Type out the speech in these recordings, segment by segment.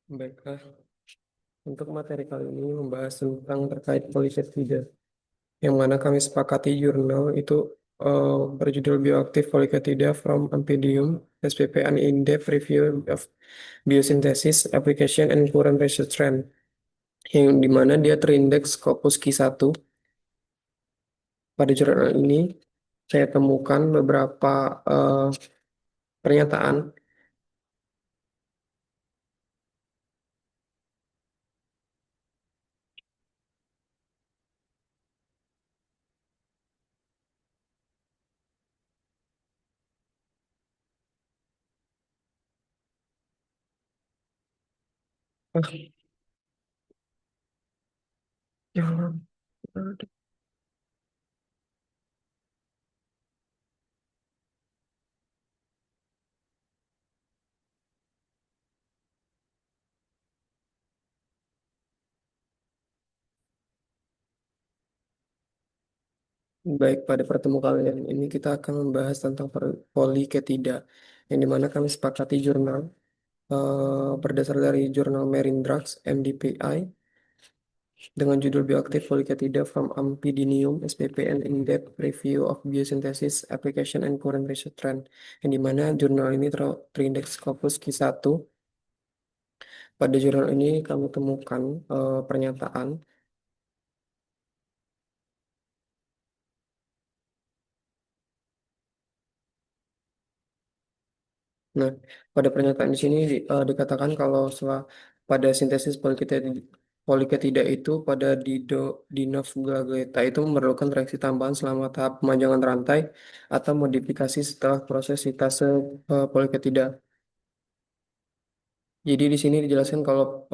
Baiklah, untuk materi kali ini membahas tentang terkait poliseptida, yang mana kami sepakati jurnal itu berjudul Bioactive Polypeptida from Amphidium, SPP an In-Depth Review of Biosynthesis, Application, and Current Research Trend, yang dimana dia terindeks Scopus Q1. Pada jurnal ini, saya temukan beberapa eh, pernyataan. Ah, jangan. Baik, pada pertemuan kali ini kita akan membahas tentang poliketida, yang dimana kami sepakati jurnal berdasar dari jurnal Marine Drugs MDPI dengan judul Bioactive Polycatida from Amphidium SPP and In-Depth Review of Biosynthesis Application and Current Research Trend, yang dimana jurnal ini terindeks Scopus Q1. Pada jurnal ini kami temukan pernyataan. Nah, pada pernyataan di sini dikatakan kalau setelah pada sintesis poliketida itu pada dinoflagellata itu memerlukan reaksi tambahan selama tahap pemajangan rantai atau modifikasi setelah proses sintase poliketida. Jadi di sini dijelaskan kalau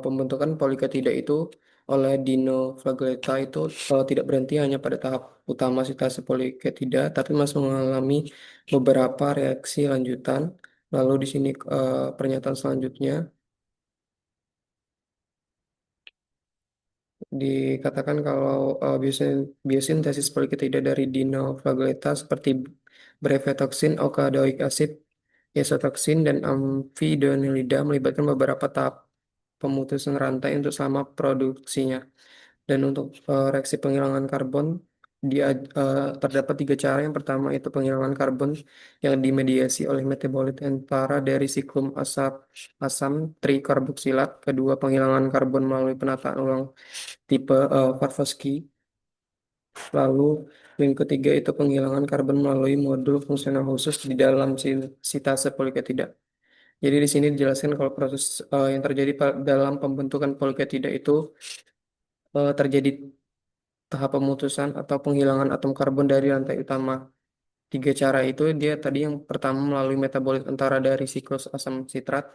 pembentukan poliketida itu oleh dinoflagellata itu tidak berhenti hanya pada tahap utama sintase poliketida, tapi masih mengalami beberapa reaksi lanjutan. Lalu di sini pernyataan selanjutnya dikatakan kalau biosintesis poliketida dari dinoflagellata seperti brevetoxin, okadoic acid, isotoksin, dan amfidonilida melibatkan beberapa tahap pemutusan rantai untuk selama produksinya. Dan untuk reaksi penghilangan karbon, terdapat tiga cara. Yang pertama itu penghilangan karbon yang dimediasi oleh metabolit antara dari siklum asam trikarboksilat. Kedua, penghilangan karbon melalui penataan ulang tipe Farfosky. Lalu yang ketiga itu penghilangan karbon melalui modul fungsional khusus di dalam sintase poliketida. Jadi di sini dijelaskan kalau proses yang terjadi dalam pembentukan poliketida itu terjadi tahap pemutusan atau penghilangan atom karbon dari rantai utama. Tiga cara itu dia tadi yang pertama melalui metabolit antara dari siklus asam sitrat,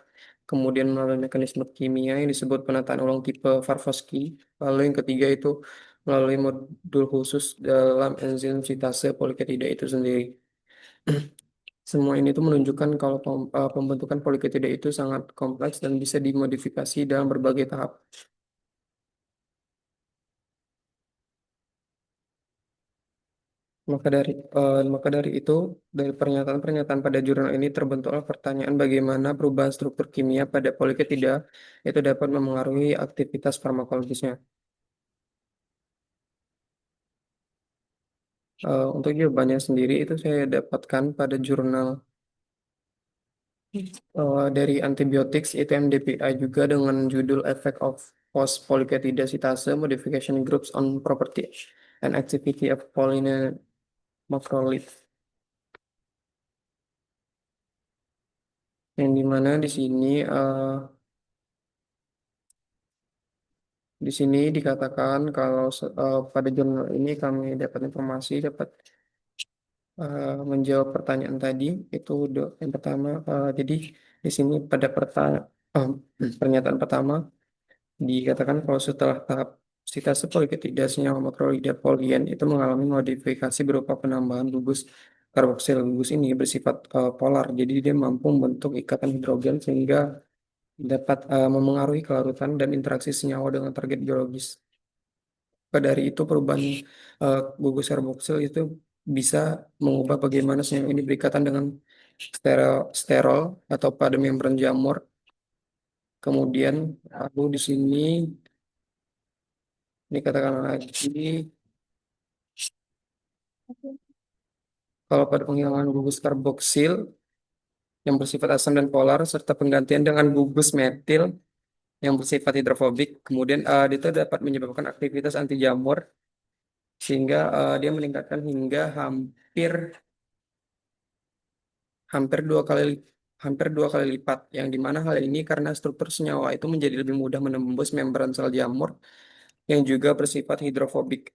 kemudian melalui mekanisme kimia yang disebut penataan ulang tipe Farfosky, lalu yang ketiga itu melalui modul khusus dalam enzim sintase poliketida itu sendiri. Semua ini tuh menunjukkan kalau pembentukan poliketida itu sangat kompleks dan bisa dimodifikasi dalam berbagai tahap. Maka dari itu, dari pernyataan-pernyataan pada jurnal ini terbentuklah pertanyaan bagaimana perubahan struktur kimia pada poliketida itu dapat memengaruhi aktivitas farmakologisnya. Untuk jawabannya sendiri itu saya dapatkan pada jurnal dari Antibiotics itu MDPI juga dengan judul Effect of Post Polypeptide Sitase Modification Groups on Property and Activity of Polyene Macrolide, yang dimana di sini dikatakan kalau pada jurnal ini kami dapat informasi, dapat menjawab pertanyaan tadi. Itu yang pertama. Jadi di sini pada pernyataan pertama dikatakan kalau setelah tahap sitase poliketida senyawa makrolida polien itu mengalami modifikasi berupa penambahan gugus karboksil. Gugus ini bersifat polar, jadi dia mampu membentuk ikatan hidrogen sehingga dapat memengaruhi kelarutan dan interaksi senyawa dengan target biologis. Maka dari itu perubahan gugus karboksil itu bisa mengubah bagaimana senyawa ini berikatan dengan sterol atau pada membran jamur, Kemudian lalu di sini dikatakan lagi kalau pada penghilangan gugus karboksil yang bersifat asam dan polar serta penggantian dengan gugus metil yang bersifat hidrofobik, kemudian itu dapat menyebabkan aktivitas anti jamur sehingga dia meningkatkan hingga hampir dua kali hampir dua kali lipat, yang dimana hal ini karena struktur senyawa itu menjadi lebih mudah menembus membran sel jamur yang juga bersifat hidrofobik.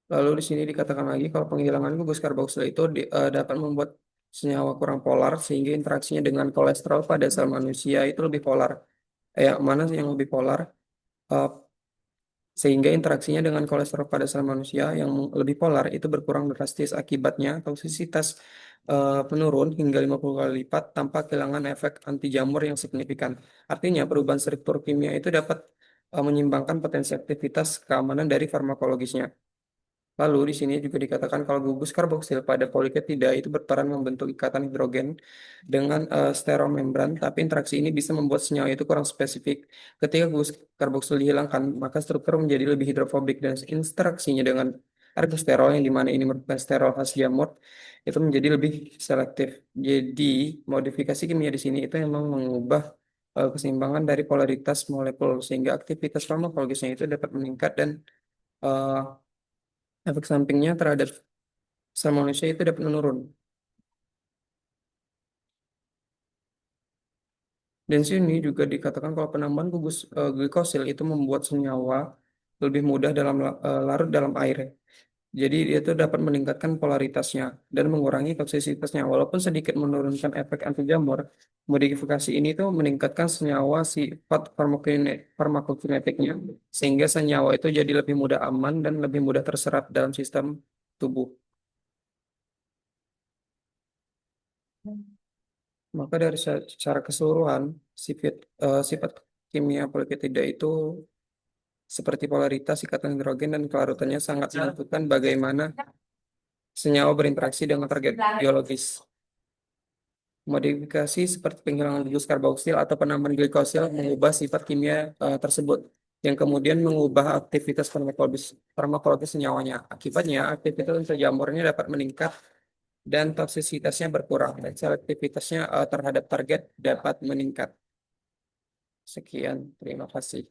Lalu di sini dikatakan lagi kalau penghilangan gugus karboksil itu dapat membuat senyawa kurang polar sehingga interaksinya dengan kolesterol pada sel manusia itu lebih polar. Yang mana yang lebih polar? Eh, Sehingga interaksinya dengan kolesterol pada sel manusia yang lebih polar itu berkurang drastis, akibatnya toksisitas menurun hingga 50 kali lipat tanpa kehilangan efek anti jamur yang signifikan. Artinya perubahan struktur kimia itu dapat menyimbangkan potensi aktivitas keamanan dari farmakologisnya. Lalu di sini juga dikatakan kalau gugus karboksil pada poliketida itu berperan membentuk ikatan hidrogen dengan steromembran, tapi interaksi ini bisa membuat senyawa itu kurang spesifik. Ketika gugus karboksil dihilangkan, maka struktur menjadi lebih hidrofobik dan interaksinya dengan ergosterol yang dimana ini merupakan sterol khas jamur itu menjadi lebih selektif. Jadi modifikasi kimia di sini itu memang mengubah keseimbangan dari polaritas molekul sehingga aktivitas farmakologisnya itu dapat meningkat dan eh, efek sampingnya terhadap sel manusia itu dapat menurun. Dan sini juga dikatakan kalau penambahan gugus glikosil itu membuat senyawa lebih mudah larut dalam air. Jadi dia itu dapat meningkatkan polaritasnya dan mengurangi toksisitasnya. Walaupun sedikit menurunkan efek anti jamur, modifikasi ini tuh meningkatkan senyawa sifat farmakokinetiknya sehingga senyawa itu jadi lebih mudah aman dan lebih mudah terserap dalam sistem tubuh. Maka dari secara keseluruhan, sifat kimia polipeptida itu seperti polaritas, ikatan hidrogen, dan kelarutannya sangat menentukan bagaimana senyawa berinteraksi dengan target biologis. Modifikasi seperti penghilangan gugus karboksil atau penambahan glikosil mengubah sifat kimia tersebut, yang kemudian mengubah aktivitas farmakologis senyawanya. Akibatnya, aktivitas jamurnya dapat meningkat dan toksisitasnya berkurang, dan selektivitasnya terhadap target dapat meningkat. Sekian, terima kasih.